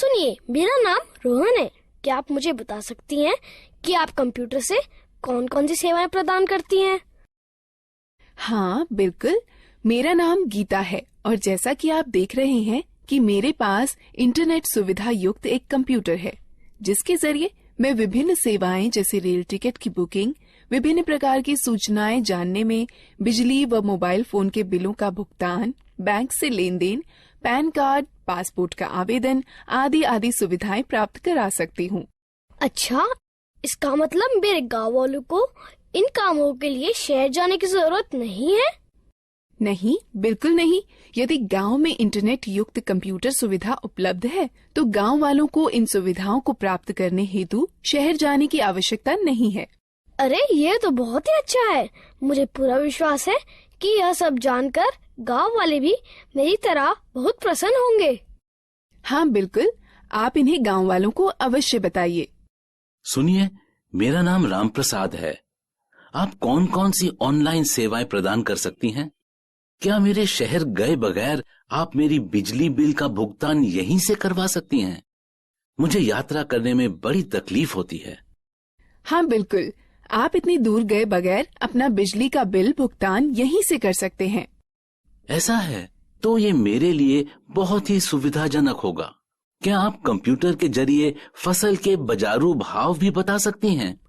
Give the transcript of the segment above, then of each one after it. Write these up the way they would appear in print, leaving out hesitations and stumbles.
सुनिए, मेरा नाम रोहन है। क्या आप मुझे बता सकती हैं कि आप कंप्यूटर से कौन कौन सी सेवाएं प्रदान करती हैं? हाँ बिल्कुल, मेरा नाम गीता है और जैसा कि आप देख रहे हैं कि मेरे पास इंटरनेट सुविधा युक्त एक कंप्यूटर है, जिसके जरिए मैं विभिन्न सेवाएं जैसे रेल टिकट की बुकिंग, विभिन्न प्रकार की सूचनाएं जानने में, बिजली व मोबाइल फोन के बिलों का भुगतान, बैंक से लेन देन, पैन कार्ड, पासपोर्ट का आवेदन आदि आदि सुविधाएं प्राप्त करा सकती हूँ। अच्छा, इसका मतलब मेरे गाँव वालों को इन कामों के लिए शहर जाने की जरूरत नहीं है? नहीं, बिल्कुल नहीं। यदि गांव में इंटरनेट युक्त कंप्यूटर सुविधा उपलब्ध है, तो गांव वालों को इन सुविधाओं को प्राप्त करने हेतु शहर जाने की आवश्यकता नहीं है। अरे, ये तो बहुत ही अच्छा है। मुझे पूरा विश्वास है कि यह सब जानकर गांव वाले भी मेरी तरह बहुत प्रसन्न होंगे। हाँ बिल्कुल, आप इन्हें गांव वालों को अवश्य बताइए। सुनिए, मेरा नाम राम प्रसाद है। आप कौन कौन सी ऑनलाइन सेवाएं प्रदान कर सकती हैं? क्या मेरे शहर गए बगैर आप मेरी बिजली बिल का भुगतान यहीं से करवा सकती हैं? मुझे यात्रा करने में बड़ी तकलीफ होती है। हाँ बिल्कुल, आप इतनी दूर गए बगैर अपना बिजली का बिल भुगतान यहीं से कर सकते हैं। ऐसा है तो ये मेरे लिए बहुत ही सुविधाजनक होगा। क्या आप कंप्यूटर के जरिए फसल के बाजारू भाव भी बता सकती हैं?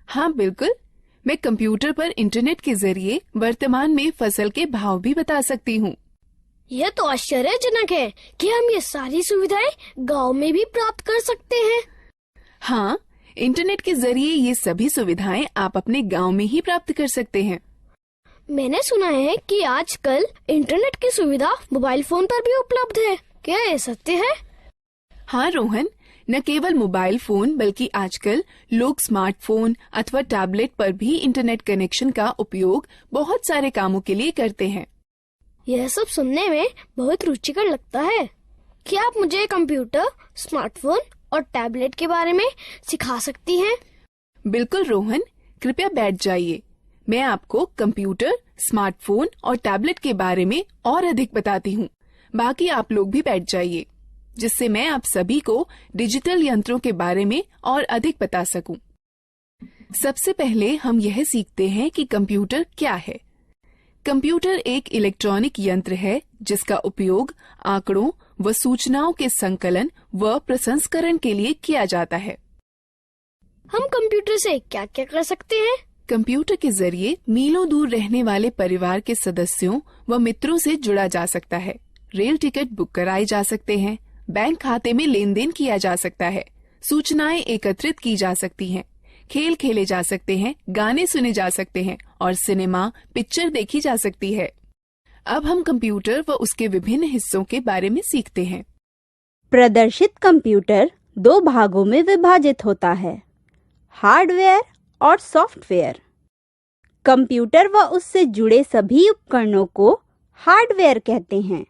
हाँ बिल्कुल, मैं कंप्यूटर पर इंटरनेट के जरिए वर्तमान में फसल के भाव भी बता सकती हूँ। यह तो आश्चर्यजनक है कि हम ये सारी सुविधाएं गांव में भी प्राप्त कर सकते हैं। हाँ, इंटरनेट के जरिए ये सभी सुविधाएं आप अपने गांव में ही प्राप्त कर सकते हैं। मैंने सुना है कि आजकल इंटरनेट की सुविधा मोबाइल फोन पर भी उपलब्ध है। क्या ये सत्य है? हाँ रोहन, न केवल मोबाइल फोन बल्कि आजकल लोग स्मार्टफोन अथवा टैबलेट पर भी इंटरनेट कनेक्शन का उपयोग बहुत सारे कामों के लिए करते हैं। यह सब सुनने में बहुत रुचिकर लगता है। क्या आप मुझे कंप्यूटर, स्मार्टफोन और टैबलेट के बारे में सिखा सकती हैं? बिल्कुल रोहन, कृपया बैठ जाइए। मैं आपको कंप्यूटर, स्मार्टफोन और टैबलेट के बारे में और अधिक बताती हूँ। बाकी आप लोग भी बैठ जाइए, जिससे मैं आप सभी को डिजिटल यंत्रों के बारे में और अधिक बता सकूं। सबसे पहले हम यह सीखते हैं कि कंप्यूटर क्या है। कंप्यूटर एक इलेक्ट्रॉनिक यंत्र है जिसका उपयोग आंकड़ों व सूचनाओं के संकलन व प्रसंस्करण के लिए किया जाता है। हम कंप्यूटर से क्या क्या कर सकते हैं? कंप्यूटर के जरिए मीलों दूर रहने वाले परिवार के सदस्यों व मित्रों से जुड़ा जा सकता है। रेल टिकट बुक कराए जा सकते हैं, बैंक खाते में लेन देन किया जा सकता है, सूचनाएं एकत्रित की जा सकती हैं, खेल खेले जा सकते हैं, गाने सुने जा सकते हैं और सिनेमा पिक्चर देखी जा सकती है। अब हम कंप्यूटर व उसके विभिन्न हिस्सों के बारे में सीखते हैं। प्रदर्शित कंप्यूटर दो भागों में विभाजित होता है, हार्डवेयर और सॉफ्टवेयर। कंप्यूटर व उससे जुड़े सभी उपकरणों को हार्डवेयर कहते हैं।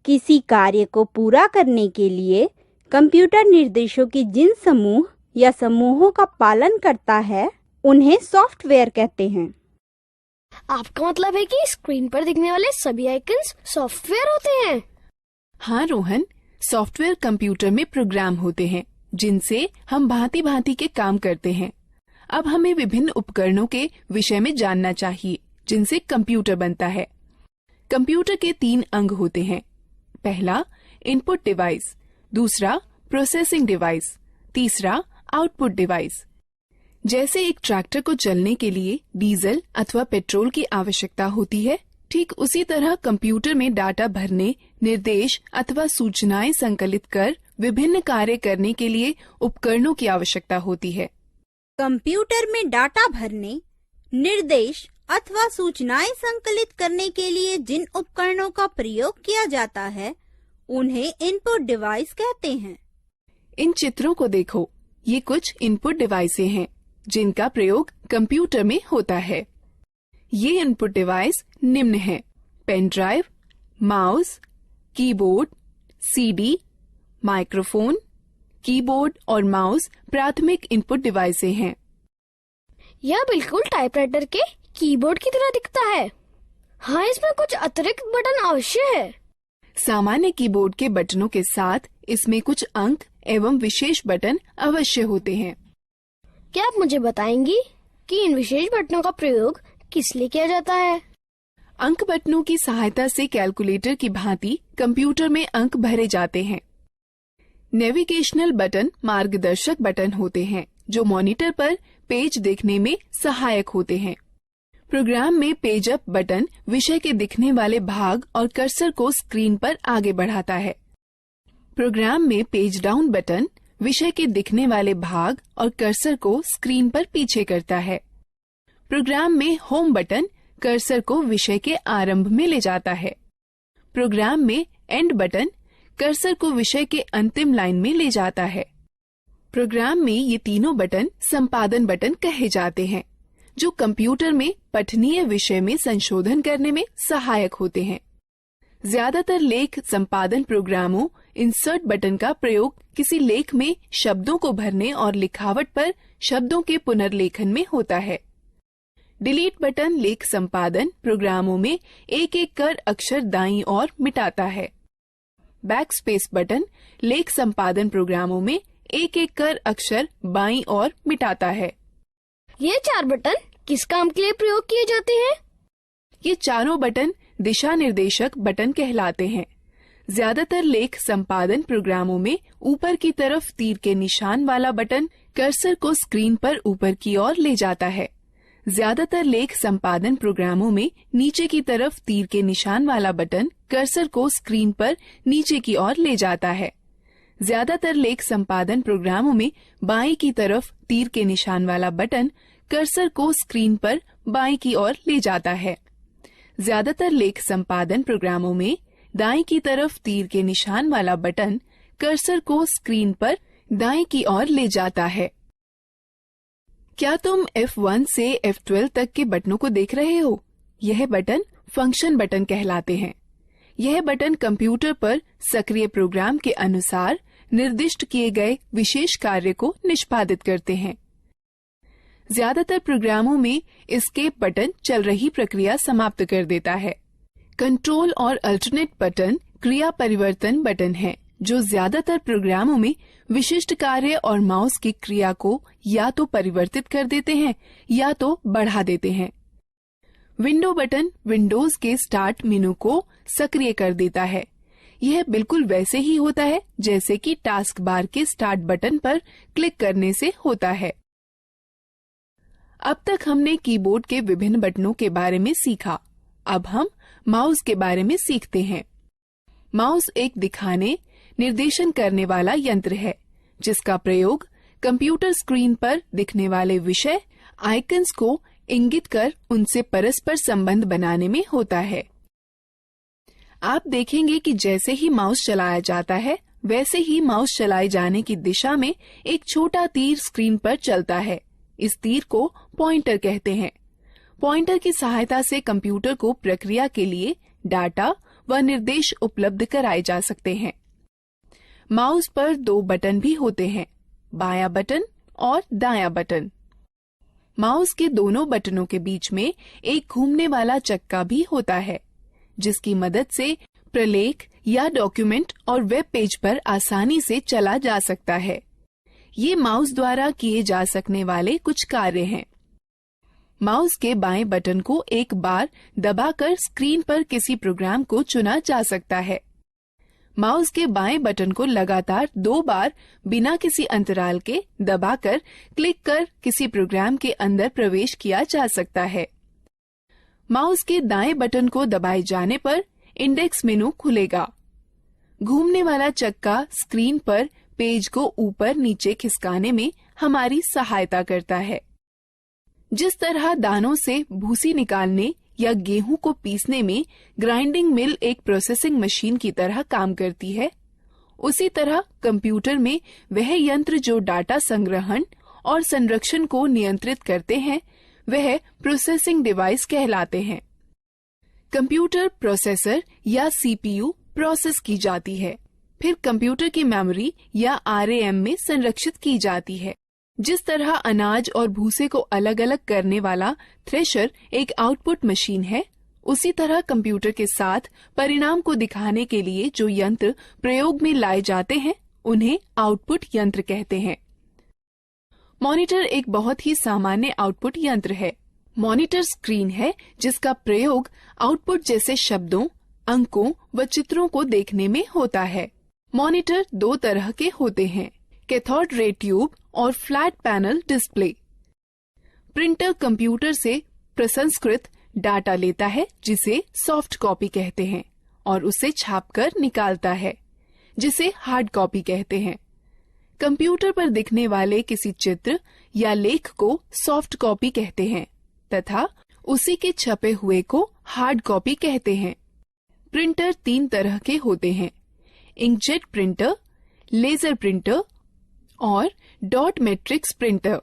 किसी कार्य को पूरा करने के लिए कंप्यूटर निर्देशों की जिन समूह या समूहों का पालन करता है, उन्हें सॉफ्टवेयर कहते हैं। आपका मतलब है कि स्क्रीन पर दिखने वाले सभी आइकन्स सॉफ्टवेयर होते हैं? हाँ रोहन, सॉफ्टवेयर कंप्यूटर में प्रोग्राम होते हैं जिनसे हम भांति भांति के काम करते हैं। अब हमें विभिन्न उपकरणों के विषय में जानना चाहिए जिनसे कंप्यूटर बनता है। कंप्यूटर के 3 अंग होते हैं। पहला इनपुट डिवाइस, दूसरा प्रोसेसिंग डिवाइस, तीसरा आउटपुट डिवाइस। जैसे एक ट्रैक्टर को चलने के लिए डीजल अथवा पेट्रोल की आवश्यकता होती है, ठीक उसी तरह कंप्यूटर में डाटा भरने, निर्देश अथवा सूचनाएं संकलित कर विभिन्न कार्य करने के लिए उपकरणों की आवश्यकता होती है। कंप्यूटर में डाटा भरने, निर्देश अथवा सूचनाएं संकलित करने के लिए जिन उपकरणों का प्रयोग किया जाता है, उन्हें इनपुट डिवाइस कहते हैं। इन चित्रों को देखो, ये कुछ इनपुट डिवाइसें हैं जिनका प्रयोग कंप्यूटर में होता है। ये इनपुट डिवाइस निम्न हैं: pen drive, mouse, keyboard, CD, microphone. Keyboard और माउस प्राथमिक इनपुट डिवाइसें हैं। यह बिल्कुल टाइपराइटर के कीबोर्ड की तरह दिखता है। हाँ, इसमें कुछ अतिरिक्त बटन अवश्य है। सामान्य कीबोर्ड के बटनों के साथ इसमें कुछ अंक एवं विशेष बटन अवश्य होते हैं। क्या आप मुझे बताएंगी कि इन विशेष बटनों का प्रयोग किस लिए किया जाता है? अंक बटनों की सहायता से कैलकुलेटर की भांति कंप्यूटर में अंक भरे जाते हैं। नेविगेशनल बटन मार्गदर्शक बटन होते हैं जो मॉनिटर पर पेज देखने में सहायक होते हैं। प्रोग्राम में पेज अप बटन विषय के दिखने वाले भाग और कर्सर को स्क्रीन पर आगे बढ़ाता है। प्रोग्राम में पेज डाउन बटन विषय के दिखने वाले भाग और कर्सर को स्क्रीन पर पीछे करता है। प्रोग्राम में होम बटन कर्सर को विषय के आरंभ में ले जाता है। प्रोग्राम में एंड बटन कर्सर को विषय के अंतिम लाइन में ले जाता है। प्रोग्राम में ये तीनों बटन संपादन बटन कहे जाते हैं जो कंप्यूटर में पठनीय विषय में संशोधन करने में सहायक होते हैं। ज्यादातर लेख संपादन प्रोग्रामों इंसर्ट बटन का प्रयोग किसी लेख में शब्दों को भरने और लिखावट पर शब्दों के पुनर्लेखन में होता है। डिलीट बटन लेख संपादन प्रोग्रामों में एक एक कर अक्षर दाईं ओर मिटाता है। बैकस्पेस बटन लेख संपादन प्रोग्रामों में एक एक कर अक्षर बाईं ओर मिटाता है। ये 4 बटन किस काम के लिए प्रयोग किए जाते हैं? ये चारों बटन दिशा निर्देशक बटन कहलाते हैं। ज्यादातर लेख संपादन प्रोग्रामों में ऊपर की तरफ तीर के निशान वाला बटन कर्सर को स्क्रीन पर ऊपर की ओर ले जाता है। ज्यादातर लेख संपादन प्रोग्रामों में नीचे की तरफ तीर के निशान वाला बटन कर्सर को स्क्रीन पर नीचे की ओर ले जाता है। ज्यादातर लेख संपादन प्रोग्रामों में बाईं की तरफ तीर के निशान वाला बटन कर्सर को स्क्रीन पर बाईं की ओर ले जाता है। ज्यादातर लेख संपादन प्रोग्रामों में दाईं की तरफ तीर के निशान वाला बटन कर्सर को स्क्रीन पर दाईं की ओर ले जाता है। क्या तुम F1 से F12 तक के बटनों को देख रहे हो? यह बटन फंक्शन बटन कहलाते हैं। यह बटन कंप्यूटर पर सक्रिय प्रोग्राम के अनुसार निर्दिष्ट किए गए विशेष कार्य को निष्पादित करते हैं। ज्यादातर प्रोग्रामों में एस्केप बटन चल रही प्रक्रिया समाप्त कर देता है। कंट्रोल और अल्टरनेट बटन क्रिया परिवर्तन बटन है जो ज्यादातर प्रोग्रामों में विशिष्ट कार्य और माउस की क्रिया को या तो परिवर्तित कर देते हैं या तो बढ़ा देते हैं। विंडो बटन विंडोज के स्टार्ट मेनू को सक्रिय कर देता है। यह बिल्कुल वैसे ही होता है जैसे कि टास्क बार के स्टार्ट बटन पर क्लिक करने से होता है। अब तक हमने कीबोर्ड के विभिन्न बटनों के बारे में सीखा। अब हम माउस के बारे में सीखते हैं। माउस एक दिखाने, निर्देशन करने वाला यंत्र है जिसका प्रयोग कंप्यूटर स्क्रीन पर दिखने वाले विषय आइकन्स को इंगित कर उनसे परस्पर संबंध बनाने में होता है। आप देखेंगे कि जैसे ही माउस चलाया जाता है वैसे ही माउस चलाए जाने की दिशा में एक छोटा तीर स्क्रीन पर चलता है। इस तीर को पॉइंटर कहते हैं। पॉइंटर की सहायता से कंप्यूटर को प्रक्रिया के लिए डाटा व निर्देश उपलब्ध कराए जा सकते हैं। माउस पर 2 बटन भी होते हैं, बायां बटन और दायां बटन। माउस के दोनों बटनों के बीच में एक घूमने वाला चक्का भी होता है जिसकी मदद से प्रलेख या डॉक्यूमेंट और वेब पेज पर आसानी से चला जा सकता है। ये माउस द्वारा किए जा सकने वाले कुछ कार्य हैं। माउस के बाएं बटन को एक बार दबाकर स्क्रीन पर किसी प्रोग्राम को चुना जा सकता है। माउस के बाएं बटन को लगातार 2 बार बिना किसी अंतराल के दबाकर क्लिक कर किसी प्रोग्राम के अंदर प्रवेश किया जा सकता है। माउस के दाएं बटन को दबाए जाने पर इंडेक्स मेनू खुलेगा। घूमने वाला चक्का स्क्रीन पर पेज को ऊपर नीचे खिसकाने में हमारी सहायता करता है। जिस तरह दानों से भूसी निकालने या गेहूं को पीसने में ग्राइंडिंग मिल एक प्रोसेसिंग मशीन की तरह काम करती है, उसी तरह कंप्यूटर में वह यंत्र जो डाटा संग्रहण और संरक्षण को नियंत्रित करते हैं वह प्रोसेसिंग डिवाइस कहलाते हैं। कंप्यूटर प्रोसेसर या सीपीयू प्रोसेस की जाती है, फिर कंप्यूटर की मेमोरी या आरएएम में संरक्षित की जाती है। जिस तरह अनाज और भूसे को अलग अलग करने वाला थ्रेशर एक आउटपुट मशीन है, उसी तरह कंप्यूटर के साथ परिणाम को दिखाने के लिए जो यंत्र प्रयोग में लाए जाते हैं उन्हें आउटपुट यंत्र कहते हैं। मॉनिटर एक बहुत ही सामान्य आउटपुट यंत्र है। मॉनिटर स्क्रीन है जिसका प्रयोग आउटपुट जैसे शब्दों, अंकों व चित्रों को देखने में होता है। मॉनिटर दो तरह के होते हैं, कैथोड रे ट्यूब और flat panel display. Printer computer से प्रसंस्कृत डाटा लेता है जिसे सॉफ्ट कॉपी कहते हैं और उसे छापकर निकालता है जिसे हार्ड कॉपी कहते हैं। कंप्यूटर पर दिखने वाले किसी चित्र या लेख को सॉफ्ट कॉपी कहते हैं तथा उसी के छपे हुए को हार्ड कॉपी कहते हैं। प्रिंटर तीन तरह के होते हैं, इंकजेट प्रिंटर, लेजर प्रिंटर और डॉट मैट्रिक्स प्रिंटर।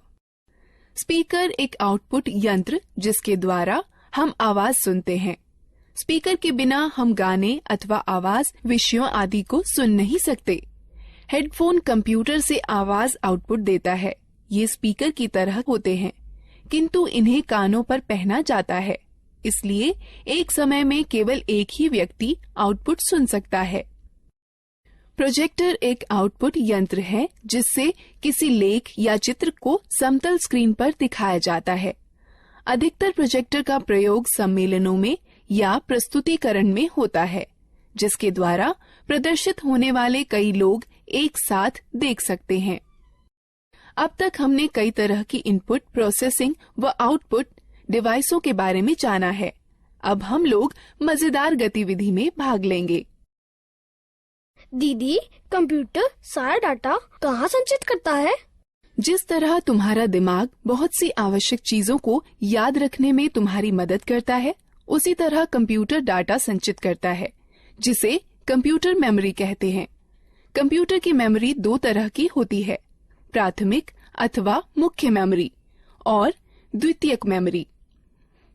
स्पीकर एक आउटपुट यंत्र जिसके द्वारा हम आवाज सुनते हैं। स्पीकर के बिना हम गाने अथवा आवाज विषयों आदि को सुन नहीं सकते। हेडफोन कंप्यूटर से आवाज आउटपुट देता है। ये स्पीकर की तरह होते हैं किंतु इन्हें कानों पर पहना जाता है, इसलिए एक समय में केवल एक ही व्यक्ति आउटपुट सुन सकता है। प्रोजेक्टर एक आउटपुट यंत्र है जिससे किसी लेख या चित्र को समतल स्क्रीन पर दिखाया जाता है। अधिकतर प्रोजेक्टर का प्रयोग सम्मेलनों में या प्रस्तुतिकरण में होता है जिसके द्वारा प्रदर्शित होने वाले कई लोग एक साथ देख सकते हैं। अब तक हमने कई तरह की इनपुट प्रोसेसिंग व आउटपुट डिवाइसों के बारे में जाना है। अब हम लोग मजेदार गतिविधि में भाग लेंगे। दीदी, कंप्यूटर सारा डाटा कहाँ संचित करता है? जिस तरह तुम्हारा दिमाग बहुत सी आवश्यक चीजों को याद रखने में तुम्हारी मदद करता है, उसी तरह कंप्यूटर डाटा संचित करता है जिसे कंप्यूटर मेमोरी कहते हैं। कंप्यूटर की मेमोरी दो तरह की होती है, प्राथमिक अथवा मुख्य मेमोरी और द्वितीयक मेमोरी।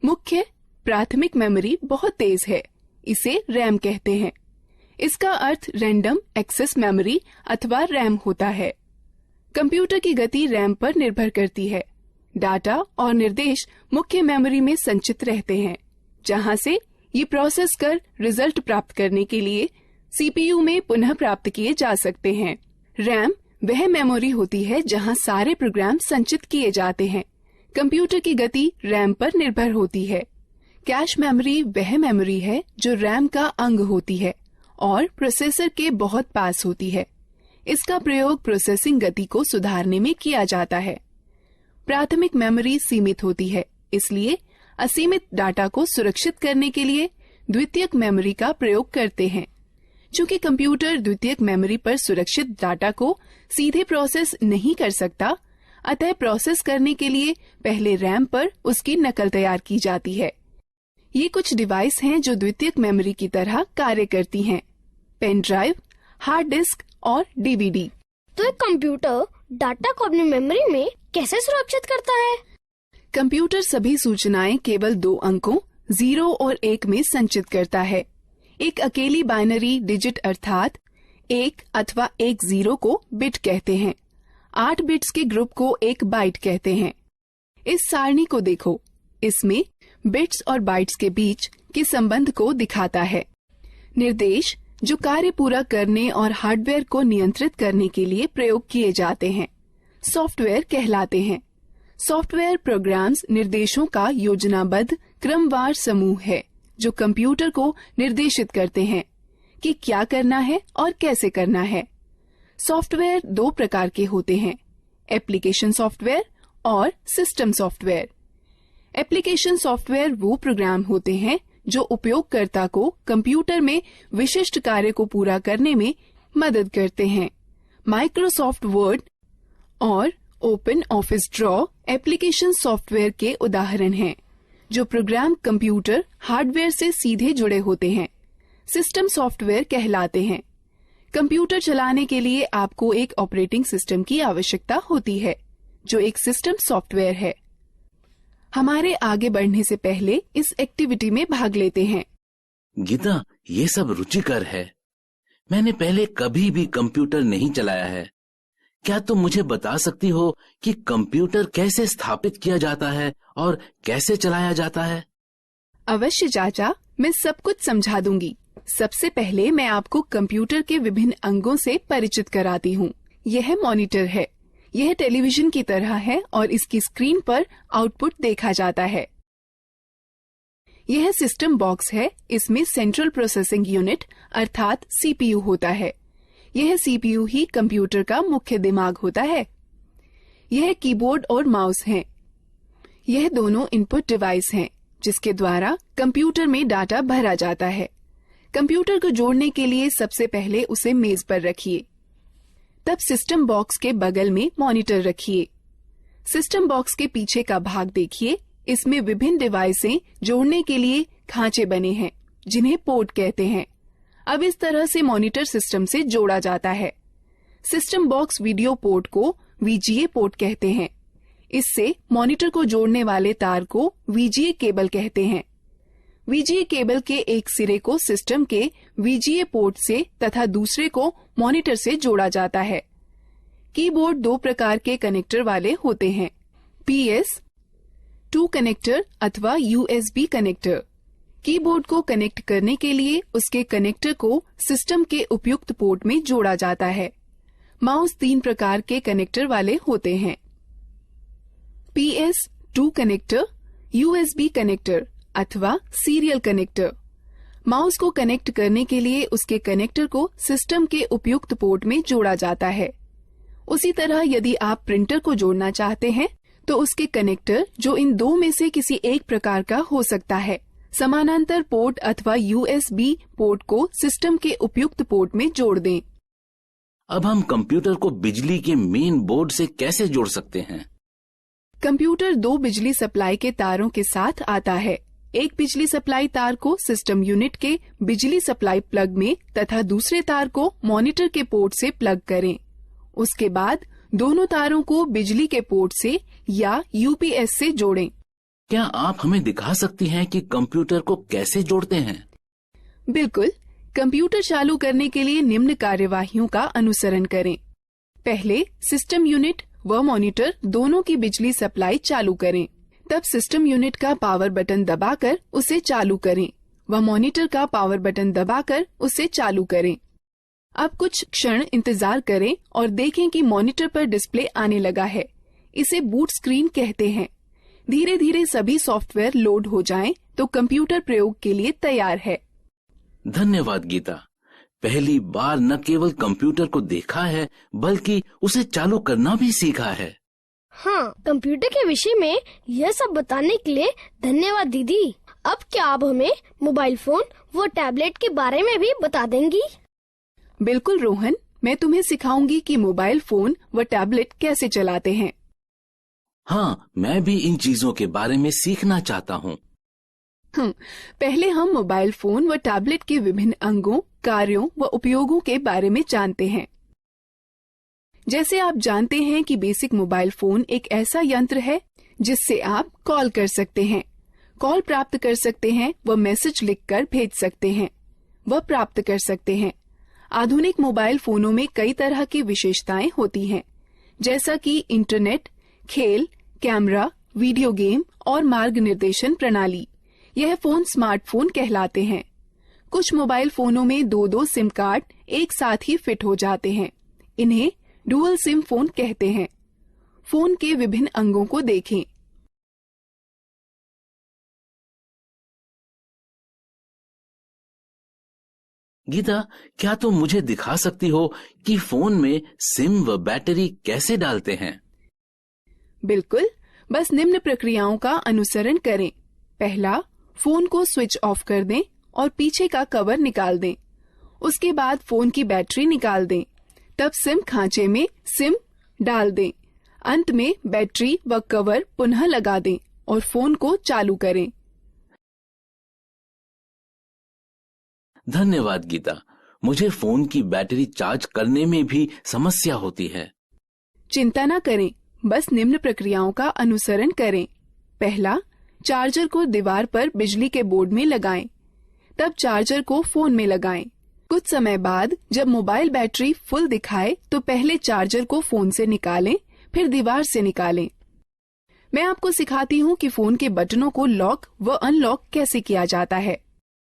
मुख्य प्राथमिक मेमोरी बहुत तेज है, इसे रैम कहते हैं। इसका अर्थ रैंडम एक्सेस मेमोरी अथवा रैम होता है। कंप्यूटर की गति रैम पर निर्भर करती है। डाटा और निर्देश मुख्य मेमोरी में संचित रहते हैं, जहां से ये प्रोसेस कर रिजल्ट प्राप्त करने के लिए सीपीयू में पुनः प्राप्त किए जा सकते हैं। रैम वह मेमोरी होती है जहां सारे प्रोग्राम संचित किए जाते हैं। कंप्यूटर की गति रैम पर निर्भर होती है। कैश मेमोरी वह मेमोरी है जो रैम का अंग होती है और प्रोसेसर के बहुत पास होती है। इसका प्रयोग प्रोसेसिंग गति को सुधारने में किया जाता है। प्राथमिक मेमोरी सीमित होती है, इसलिए असीमित डाटा को सुरक्षित करने के लिए द्वितीयक मेमोरी का प्रयोग करते हैं। चूंकि कंप्यूटर द्वितीयक मेमोरी पर सुरक्षित डाटा को सीधे प्रोसेस नहीं कर सकता, अतः प्रोसेस करने के लिए पहले रैम पर उसकी नकल तैयार की जाती है। ये कुछ डिवाइस हैं जो द्वितीयक मेमोरी की तरह कार्य करती हैं, पेन ड्राइव, हार्ड डिस्क और डीवीडी। तो एक कंप्यूटर डाटा को अपनी मेमोरी में कैसे सुरक्षित करता है? कंप्यूटर सभी सूचनाएं केवल दो अंकों 0 और 1 में संचित करता है। एक अकेली बाइनरी डिजिट अर्थात 1 अथवा 1 0 को बिट कहते हैं। 8 बिट्स के ग्रुप को एक बाइट कहते हैं। इस सारणी को देखो, इसमें बिट्स और बाइट्स के बीच के संबंध को दिखाता है। निर्देश जो कार्य पूरा करने और हार्डवेयर को नियंत्रित करने के लिए प्रयोग किए जाते हैं, सॉफ्टवेयर कहलाते हैं। सॉफ्टवेयर प्रोग्राम्स निर्देशों का योजनाबद्ध क्रमवार समूह है जो कंप्यूटर को निर्देशित करते हैं कि क्या करना है और कैसे करना है। सॉफ्टवेयर दो प्रकार के होते हैं, एप्लीकेशन सॉफ्टवेयर और सिस्टम सॉफ्टवेयर। एप्लीकेशन सॉफ्टवेयर वो प्रोग्राम होते हैं जो उपयोगकर्ता को कंप्यूटर में विशिष्ट कार्य को पूरा करने में मदद करते हैं। माइक्रोसॉफ्ट वर्ड और open office draw application software के उदाहरण हैं, जो प्रोग्राम कंप्यूटर हार्डवेयर से सीधे जुड़े होते हैं। सिस्टम सॉफ्टवेयर कहलाते हैं। कंप्यूटर चलाने के लिए आपको एक ऑपरेटिंग सिस्टम की आवश्यकता होती है, जो एक सिस्टम सॉफ्टवेयर है। हमारे आगे बढ़ने से पहले इस एक्टिविटी में भाग लेते हैं। गीता, ये सब रुचिकर है। मैंने पहले कभी भी कंप्यूटर नहीं चलाया है। क्या तुम मुझे बता सकती हो कि कंप्यूटर कैसे स्थापित किया जाता है और कैसे चलाया जाता है? अवश्य चाचा, मैं सब कुछ समझा दूंगी। सबसे पहले मैं आपको कंप्यूटर के विभिन्न अंगों से परिचित कराती हूँ। यह मॉनिटर है। यह टेलीविजन की तरह है और इसकी स्क्रीन पर आउटपुट देखा जाता है। यह सिस्टम बॉक्स है। इसमें सेंट्रल प्रोसेसिंग यूनिट अर्थात सीपीयू होता है। यह सीपीयू ही कंप्यूटर का मुख्य दिमाग होता है। यह कीबोर्ड और माउस हैं। यह दोनों इनपुट डिवाइस हैं जिसके द्वारा कंप्यूटर में डाटा भरा जाता है। कंप्यूटर को जोड़ने के लिए सबसे पहले उसे मेज पर रखिए। तब सिस्टम बॉक्स के बगल में मॉनिटर रखिए। सिस्टम बॉक्स के पीछे का भाग देखिए। इसमें विभिन्न डिवाइसें जोड़ने के लिए खांचे बने हैं जिन्हें पोर्ट कहते हैं। अब इस तरह से मॉनिटर सिस्टम से जोड़ा जाता है। सिस्टम बॉक्स वीडियो पोर्ट को वीजीए पोर्ट कहते हैं। इससे मॉनिटर को जोड़ने वाले तार को वीजीए केबल कहते हैं। वीजीए केबल के एक सिरे को सिस्टम के वीजीए पोर्ट से तथा दूसरे को मॉनिटर से जोड़ा जाता है। कीबोर्ड दो प्रकार के कनेक्टर वाले होते हैं, PS2 कनेक्टर अथवा USB कनेक्टर। कीबोर्ड को कनेक्ट करने के लिए उसके कनेक्टर को सिस्टम के उपयुक्त पोर्ट में जोड़ा जाता है। माउस 3 प्रकार के कनेक्टर वाले होते हैं, PS2 कनेक्टर, USB कनेक्टर अथवा सीरियल कनेक्टर। माउस को कनेक्ट करने के लिए उसके कनेक्टर को सिस्टम के उपयुक्त पोर्ट में जोड़ा जाता है। उसी तरह यदि आप प्रिंटर को जोड़ना चाहते हैं तो उसके कनेक्टर, जो इन दो में से किसी एक प्रकार का हो सकता है, समानांतर पोर्ट अथवा USB पोर्ट को सिस्टम के उपयुक्त पोर्ट में जोड़ दें। अब हम कंप्यूटर को बिजली के मेन बोर्ड से कैसे जोड़ सकते हैं? कंप्यूटर 2 बिजली सप्लाई के तारों के साथ आता है। एक बिजली सप्लाई तार को सिस्टम यूनिट के बिजली सप्लाई प्लग में तथा दूसरे तार को मॉनिटर के पोर्ट से प्लग करें। उसके बाद दोनों तारों को बिजली के पोर्ट से या UPS से जोड़ें। क्या आप हमें दिखा सकती हैं कि कंप्यूटर को कैसे जोड़ते हैं? बिल्कुल। कंप्यूटर चालू करने के लिए निम्न कार्यवाहियों का अनुसरण करें। पहले सिस्टम यूनिट व मॉनिटर दोनों की बिजली सप्लाई चालू करें। तब सिस्टम यूनिट का पावर बटन दबाकर उसे चालू करें व मॉनिटर का पावर बटन दबाकर उसे चालू करें। अब कुछ क्षण इंतजार करें और देखें कि मॉनिटर पर डिस्प्ले आने लगा है। इसे बूट स्क्रीन कहते हैं। धीरे धीरे सभी सॉफ्टवेयर लोड हो जाएं तो कंप्यूटर प्रयोग के लिए तैयार है। धन्यवाद गीता। पहली बार न केवल कंप्यूटर को देखा है बल्कि उसे चालू करना भी सीखा है। हाँ, कंप्यूटर के विषय में यह सब बताने के लिए धन्यवाद दीदी। अब क्या आप हमें मोबाइल फोन व टैबलेट के बारे में भी बता देंगी? बिल्कुल रोहन, मैं तुम्हें सिखाऊंगी कि मोबाइल फोन व टैबलेट कैसे चलाते हैं। हाँ, मैं भी इन चीजों के बारे में सीखना चाहता हूँ। पहले हम मोबाइल फोन व टैबलेट के विभिन्न अंगों, कार्यों व उपयोगों के बारे में जानते हैं। जैसे आप जानते हैं कि बेसिक मोबाइल फोन एक ऐसा यंत्र है जिससे आप कॉल कर सकते हैं, कॉल प्राप्त कर सकते हैं व मैसेज लिखकर भेज सकते हैं व प्राप्त कर सकते हैं। आधुनिक मोबाइल फोनों में कई तरह की विशेषताएं होती हैं, जैसा कि इंटरनेट, खेल, कैमरा, वीडियो गेम और मार्ग निर्देशन प्रणाली। यह फोन स्मार्टफोन कहलाते हैं। कुछ मोबाइल फोनों में 2-2 सिम कार्ड एक साथ ही फिट हो जाते हैं। इन्हें डुअल सिम फोन कहते हैं। फोन के विभिन्न अंगों को देखें। गीता, क्या तुम मुझे दिखा सकती हो कि फोन में सिम व बैटरी कैसे डालते हैं? बिल्कुल, बस निम्न प्रक्रियाओं का अनुसरण करें। पहला, फोन को स्विच ऑफ कर दें और पीछे का कवर निकाल दें। उसके बाद फोन की बैटरी निकाल दें। तब सिम खांचे में सिम डाल दें। अंत में बैटरी व कवर पुनः लगा दें और फोन को चालू करें। धन्यवाद गीता। मुझे फोन की बैटरी चार्ज करने में भी समस्या होती है। चिंता न करें, बस निम्न प्रक्रियाओं का अनुसरण करें। पहला, चार्जर को दीवार पर बिजली के बोर्ड में लगाएं। तब चार्जर को फोन में लगाएं। कुछ समय बाद जब मोबाइल बैटरी फुल दिखाए तो पहले चार्जर को फोन से निकालें, फिर दीवार से निकालें। मैं आपको सिखाती हूँ कि फोन के बटनों को लॉक व अनलॉक कैसे किया जाता है।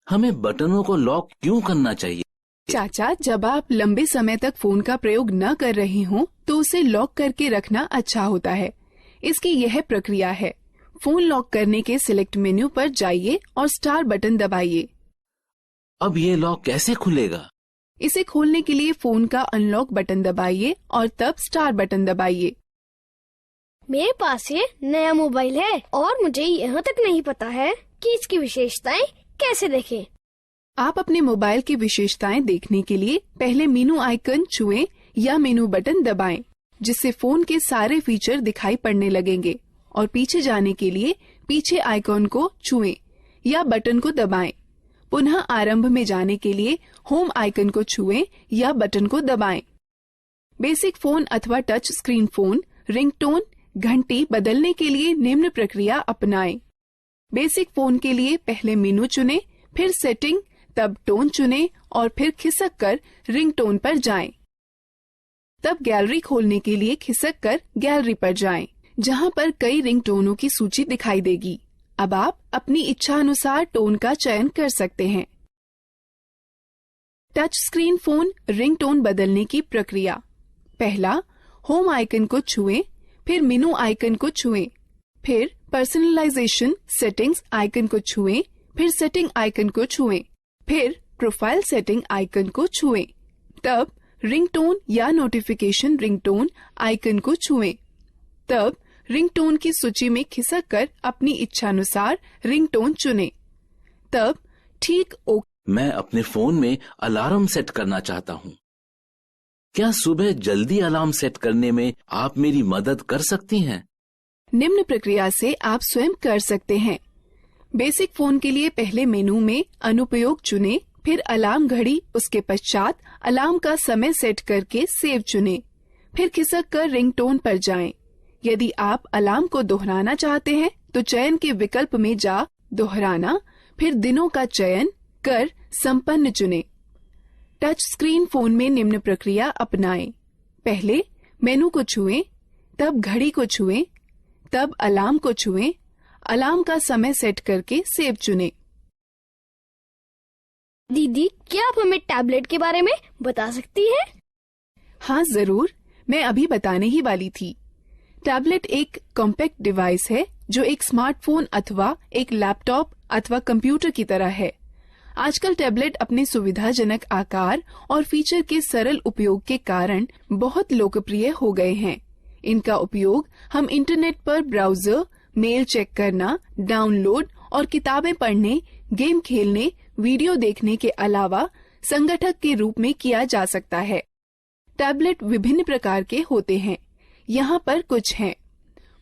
हमें बटनों को लॉक क्यों करना चाहिए? चाचा, जब आप लंबे समय तक फोन का प्रयोग न कर रही हों तो उसे लॉक करके रखना अच्छा होता है। इसकी यह प्रक्रिया है। फोन लॉक करने के सिलेक्ट मेन्यू पर जाइए और स्टार बटन दबाइए। अब ये लॉक कैसे खुलेगा? इसे खोलने के लिए फोन का अनलॉक बटन दबाइए और तब स्टार बटन दबाइए। मेरे पास ये नया मोबाइल है और मुझे यहाँ तक नहीं पता है कि इसकी विशेषताएं कैसे देखें। आप अपने मोबाइल की विशेषताएं देखने के लिए पहले मेनू आइकन छुएं या मेनू बटन दबाएं, जिससे फोन के सारे फीचर दिखाई पड़ने लगेंगे, और पीछे जाने के लिए पीछे आइकॉन को छुएं या बटन को दबाएं। पुनः आरंभ में जाने के लिए होम आइकन को छुएं या बटन को दबाएं। बेसिक फोन अथवा टच स्क्रीन फोन रिंगटोन घंटी बदलने के लिए निम्न प्रक्रिया अपनाएं। बेसिक फोन के लिए पहले मेनू चुनें, फिर सेटिंग, तब टोन चुनें और फिर खिसक कर रिंगटोन पर जाएं। तब गैलरी खोलने के लिए खिसक कर गैलरी पर जाएं, जहां पर कई रिंगटोनों की सूची दिखाई देगी। अब आप अपनी इच्छा अनुसार टोन का चयन कर सकते हैं। टच स्क्रीन फोन रिंगटोन बदलने की प्रक्रिया। पहला, होम आइकन को छुएं, फिर मेनू आइकन को छुएं, फिर पर्सनलाइजेशन सेटिंग्स आइकन को छुएं, फिर सेटिंग आइकन को छुएं, फिर प्रोफाइल सेटिंग आइकन को छुएं। तब रिंगटोन या नोटिफिकेशन रिंगटोन आइकन को छुएं। तब रिंगटोन की सूची में खिसक कर अपनी इच्छानुसार रिंगटोन चुनें। तब ठीक ओके। मैं अपने फोन में अलार्म सेट करना चाहता हूँ। क्या सुबह जल्दी अलार्म सेट करने में आप मेरी मदद कर सकती हैं? निम्न प्रक्रिया से आप स्वयं कर सकते हैं। बेसिक फोन के लिए पहले मेनू में अनुपयोग चुनें, फिर अलार्म घड़ी, उसके पश्चात अलार्म का समय सेट करके सेव चुनें, फिर खिसक कर रिंगटोन पर जाएं। यदि आप अलार्म को दोहराना चाहते हैं तो चयन के विकल्प में जा दोहराना, फिर दिनों का चयन कर संपन्न चुनें। टच स्क्रीन फोन में निम्न प्रक्रिया अपनाएं। पहले मेनू को छुएं, तब घड़ी को छुएं, तब अलार्म को छुएं, अलार्म का समय सेट करके सेव चुनें। दीदी, क्या आप हमें टैबलेट के बारे में बता सकती हैं? हाँ जरूर, मैं अभी बताने ही वाली थी। टैबलेट एक कॉम्पैक्ट डिवाइस है जो एक स्मार्टफोन अथवा एक लैपटॉप अथवा कंप्यूटर की तरह है। आजकल टैबलेट अपने सुविधाजनक आकार और फीचर के सरल उपयोग के कारण बहुत लोकप्रिय हो गए हैं। इनका उपयोग हम इंटरनेट पर ब्राउजर, मेल चेक करना, डाउनलोड और किताबें पढ़ने, गेम खेलने, वीडियो देखने के अलावा संगठक के रूप में किया जा सकता है। टैबलेट विभिन्न प्रकार के होते हैं। यहाँ पर कुछ हैं।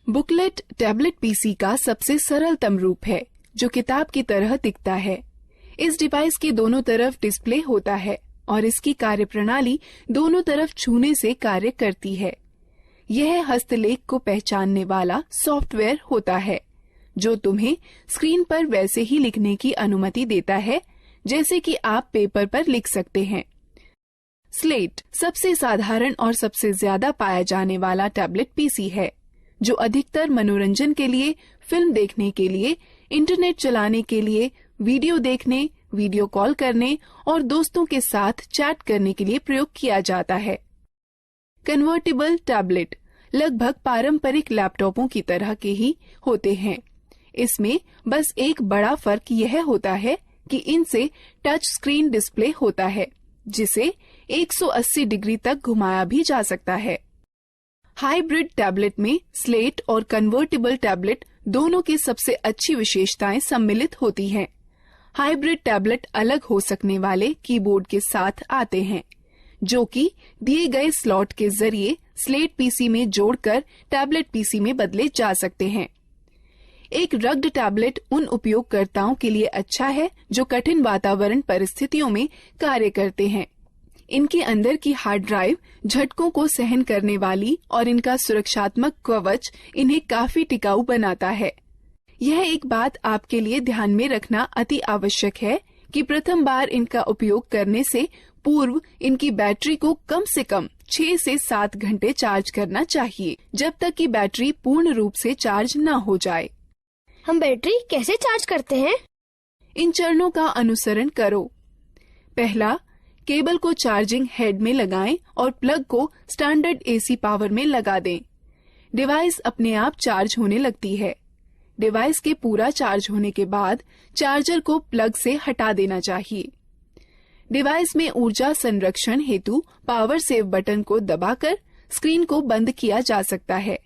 बुकलेट टैबलेट पीसी का सबसे सरलतम रूप है, जो किताब की तरह दिखता है। इस डिवाइस के दोनों तरफ डिस्प्ले होता है और इसकी कार्यप्रणाली दोनों तरफ छूने से कार्य करती है। यह हस्तलेख को पहचानने वाला सॉफ्टवेयर होता है, जो तुम्हें स्क्रीन पर वैसे ही लिखने की अनुमति देता है जैसे कि आप पेपर पर लिख सकते हैं। स्लेट सबसे साधारण और सबसे ज्यादा पाया जाने वाला टैबलेट पीसी है, जो अधिकतर मनोरंजन के लिए, फिल्म देखने के लिए, इंटरनेट चलाने के लिए, वीडियो देखने, वीडियो कॉल करने और दोस्तों के साथ चैट करने के लिए प्रयोग किया जाता है। कन्वर्टेबल टैबलेट लगभग पारंपरिक लैपटॉपों की तरह के ही होते हैं। इसमें बस एक बड़ा फर्क यह होता है कि इनसे टच स्क्रीन डिस्प्ले होता है, जिसे 180 डिग्री तक घुमाया भी जा सकता है। हाइब्रिड टैबलेट में स्लेट और कन्वर्टेबल टैबलेट दोनों की सबसे अच्छी विशेषताएं सम्मिलित होती हैं। हाइब्रिड टैबलेट अलग हो सकने वाले कीबोर्ड के साथ आते हैं, जो कि दिए गए स्लॉट के जरिए स्लेट पीसी में जोड़कर टैबलेट पीसी में बदले जा सकते हैं। एक रग्ड टैबलेट उन उपयोगकर्ताओं के लिए अच्छा है जो कठिन वातावरण परिस्थितियों में कार्य करते हैं। इनके अंदर की हार्ड ड्राइव झटकों को सहन करने वाली और इनका सुरक्षात्मक कवच इन्हें काफी टिकाऊ बनाता है। यह एक बात आपके लिए ध्यान में रखना अति आवश्यक है कि प्रथम बार इनका उपयोग करने से पूर्व इनकी बैटरी को कम से कम 6 से 7 घंटे चार्ज करना चाहिए, जब तक कि बैटरी पूर्ण रूप से चार्ज न हो जाए। हम बैटरी कैसे चार्ज करते हैं? इन चरणों का अनुसरण करो। पहला, केबल को चार्जिंग हेड में लगाएं और प्लग को स्टैंडर्ड एसी पावर में लगा दें। डिवाइस अपने आप चार्ज होने लगती है। डिवाइस के पूरा चार्ज होने के बाद चार्जर को प्लग से हटा देना चाहिए। डिवाइस में ऊर्जा संरक्षण हेतु पावर सेव बटन को दबाकर स्क्रीन को बंद किया जा सकता है।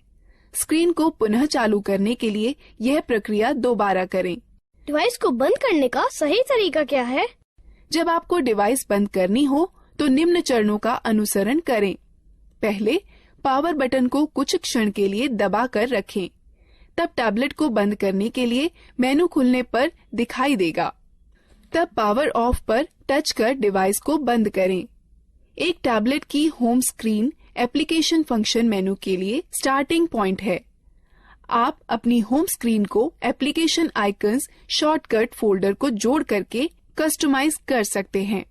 स्क्रीन को पुनः चालू करने के लिए यह प्रक्रिया दोबारा करें। डिवाइस को बंद करने का सही तरीका क्या है? जब आपको डिवाइस बंद करनी हो तो निम्न चरणों का अनुसरण करें। पहले, पावर बटन को कुछ क्षण के लिए दबा कर रखें। तब टैबलेट को बंद करने के लिए मेनू खुलने पर दिखाई देगा। तब पावर ऑफ पर टच कर डिवाइस को बंद करें। एक टैबलेट की होम स्क्रीन एप्लीकेशन फंक्शन मेनू के लिए स्टार्टिंग पॉइंट है। आप अपनी होम स्क्रीन को एप्लीकेशन आइकन्स शॉर्टकट फोल्डर को जोड़ करके कस्टमाइज कर सकते हैं।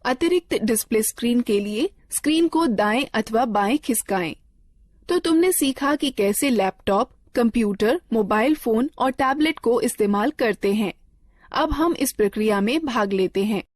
अतिरिक्त डिस्प्ले स्क्रीन के लिए स्क्रीन को दाएं अथवा बाएं खिसकाएं। तो तुमने सीखा कि कैसे लैपटॉप, कंप्यूटर, मोबाइल फोन और टैबलेट को इस्तेमाल करते हैं। अब हम इस प्रक्रिया में भाग लेते हैं।